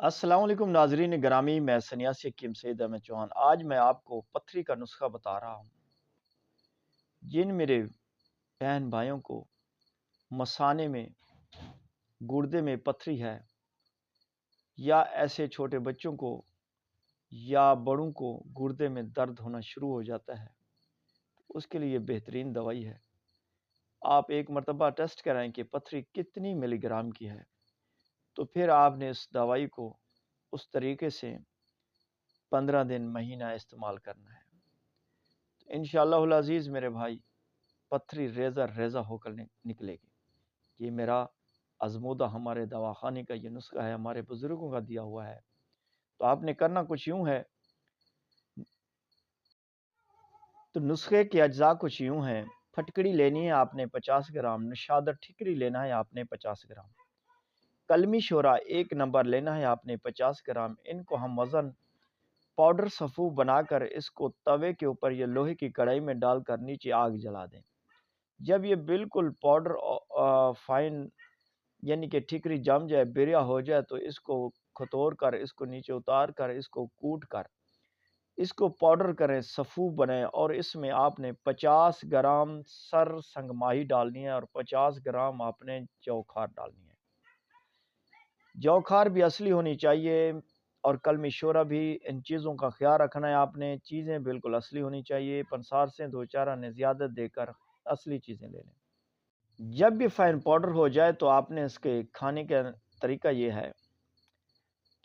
अस्सलाम वालेकुम नाजरीन ग्रामी, मैं सन्यासी हकीम सैयद अहमद चौहान। आज मैं आपको पथरी का नुस्खा बता रहा हूँ। जिन मेरे बहन भाइयों को मसाने में, गुर्दे में पथरी है, या ऐसे छोटे बच्चों को या बड़ों को गुर्दे में दर्द होना शुरू हो जाता है, उसके लिए बेहतरीन दवाई है। आप एक मरतबा टेस्ट कराएं कि पथरी कितनी मिलीग्राम की है, तो फिर आपने इस दवाई को उस तरीके से 15 दिन, महीना इस्तेमाल करना है। इंशाअल्लाहुल अज़ीज़ मेरे भाई, पथरी रेज़ा रेज़ा होकर निकलेगी। ये मेरा आज़मूदा हमारे दवाखाने का ये नुस्खा है, हमारे बुज़ुर्गों का दिया हुआ है। तो आपने करना कुछ यूँ है। तो नुस्खे के अज्जा कुछ यूँ हैं। फटकड़ी लेनी है आपने 50 ग्राम, नशादर ठिकरी लेना है आपने 50 ग्राम, कलमी शोरा 1 नंबर लेना है आपने 50 ग्राम। इनको हम वज़न पाउडर सफ़ूफ बनाकर इसको तवे के ऊपर या लोहे की कढ़ाई में डालकर नीचे आग जला दें। जब ये बिल्कुल पाउडर फाइन यानी कि ठिकरी जम जाए, बिरिया हो जाए, तो इसको खतोर कर, इसको नीचे उतार कर, इसको कूट कर इसको पाउडर करें, सफ़ूफ बनाएं। और इसमें आपने 50 ग्राम सर संगमाही डालनी है और 50 ग्राम आपने जौखार डालनी है। जौखार भी असली होनी चाहिए और कलमी शोरा भी। इन चीज़ों का ख्याल रखना है आपने। चीज़ें बिल्कुल असली होनी चाहिए। पंसार से दो चार आने ज़्यादा देकर असली चीज़ें ले लें। जब भी फाइन पाउडर हो जाए तो आपने इसके खाने का तरीका ये है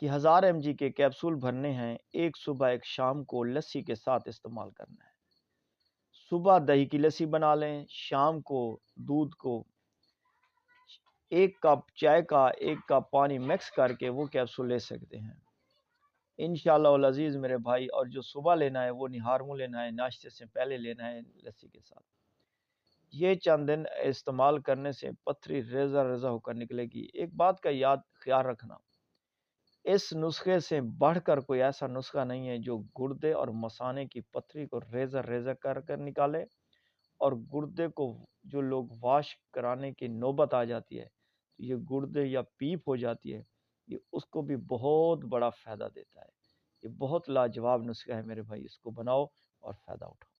कि 1000 mg के कैप्सूल भरने हैं। एक सुबह एक शाम को लस्सी के साथ इस्तेमाल करना है। सुबह दही की लस्सी बना लें, शाम को दूध को 1 कप चाय का 1 कप पानी मिक्स करके वो कैप्सूल ले सकते हैं इंशाअल्लाह अज़ीज़ मेरे भाई। और जो सुबह लेना है वो निहार मुँह लेना है, नाश्ते से पहले लेना है लस्सी के साथ। ये चंद दिन इस्तेमाल करने से पथरी रेज़ा रेज़ा होकर निकलेगी। एक बात का ख्याल रखना, इस नुस्खे से बढ़कर कोई ऐसा नुस्खा नहीं है जो गुर्दे और मसाने की पथरी को रेज़ा रेज़ा कर कर निकाले। और गुर्दे को जो लोग वाश कराने की नौबत आ जाती है, तो ये गुर्दे या पीप हो जाती है, ये उसको भी बहुत बड़ा फ़ायदा देता है। ये बहुत लाजवाब नुस्खा है मेरे भाई, इसको बनाओ और फ़ायदा उठाओ।